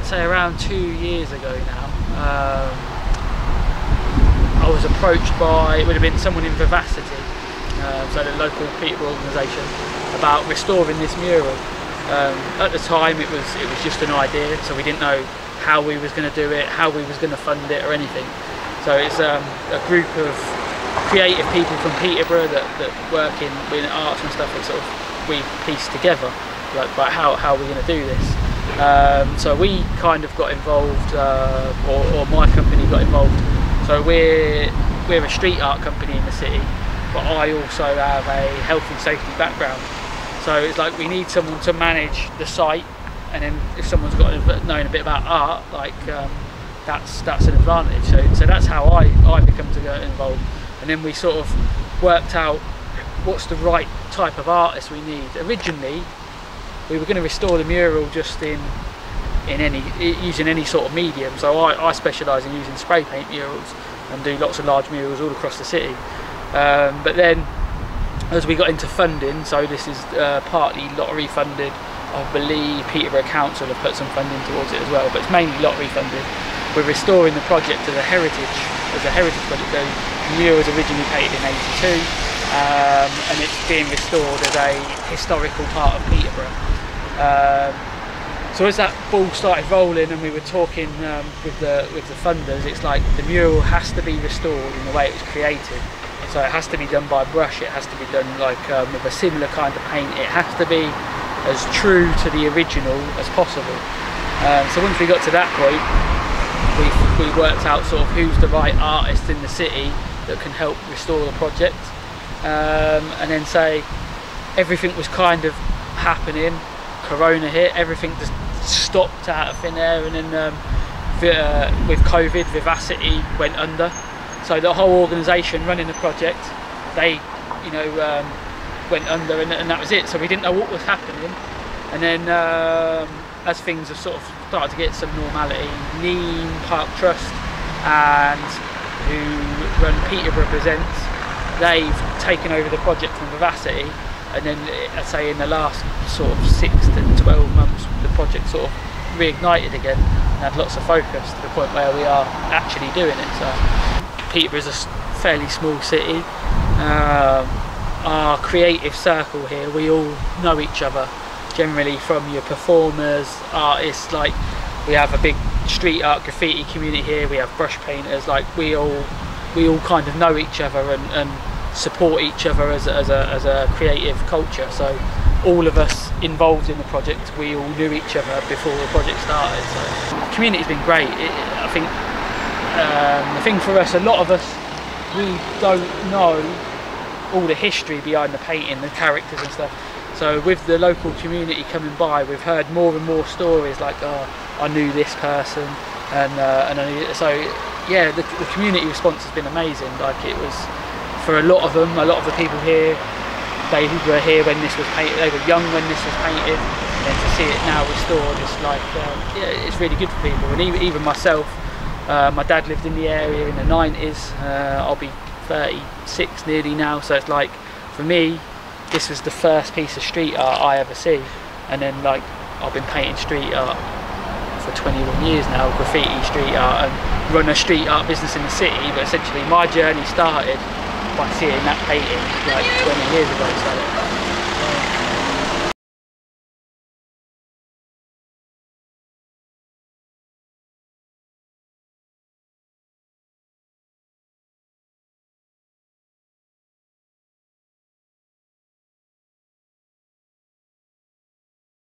say around 2 years ago now, I was approached by, it would have been someone in Vivacity, so the local Peterborough organisation, about restoring this mural. At the time it was just an idea, so we didn't know how we was going to do it, how we was going to fund it or anything. So it's a group of creative people from Peterborough that work in arts and stuff, that sort of we pieced together like how we're going to do this. So we kind of got involved, or my company got involved. So we're a street art company in the city, but I also have a health and safety background. So it's like we need someone to manage the site, and then if someone's got known a bit about art, like that's an advantage. So that's how I become to get involved. And then we sort of worked out what's the right type of artist we need. Originally, we were going to restore the mural just using any sort of medium. So I specialise in using spray paint murals and do lots of large murals all across the city. But then, as we got into funding, so this is partly lottery funded. I believe Peterborough Council have put some funding towards it as well, but it's mainly lottery funded. We're restoring the project as a heritage project. The mural was originally painted in '82, and it's being restored as a historical part of Peterborough. So as that ball started rolling and we were talking with the funders, it's like the mural has to be restored in the way it was created. So it has to be done by brush, it has to be done like with a similar kind of paint, it has to be as true to the original as possible. So once we got to that point, we worked out sort of who's the right artist in the city that can help restore the project. And then say everything was kind of happening, Corona hit, everything just stopped out of thin air, and then with COVID, Vivacity went under. So the whole organisation running the project, they went under, and that was it. So we didn't know what was happening. And then as things have sort of started to get some normality, Neem Park Trust, and who run Peterborough Presents, they've taken over the project from Vivacity. And then I'd say in the last sort of 6 to 12 months, the project sort of reignited again and had lots of focus to the point where we are actually doing it. So Peterborough is a fairly small city. Our creative circle here, we all know each other generally, from your performers, artists. Like we have a big street art graffiti community here, we have brush painters, like we all kind of know each other and support each other as a creative culture. So all of us involved in the project, we all knew each other before the project started. So the community's been great. I think the thing for us, a lot of us, we don't know all the history behind the painting, the characters and stuff. So with the local community coming by, we've heard more and more stories like, oh, I knew this person, and so yeah, the community response has been amazing. Like it was, for a lot of them, a lot of the people here, they were here when this was painted, they were young when this was painted, and then to see it now restored, it's like, yeah, it's really good for people. And even myself, my dad lived in the area in the 90s, I'll be 36 nearly now, so it's like, for me, this was the first piece of street art I ever see. And then like, I've been painting street art for 21 years now, graffiti, street art, and run a street art business in the city, but essentially my journey started by seeing that painting like 20 years ago. So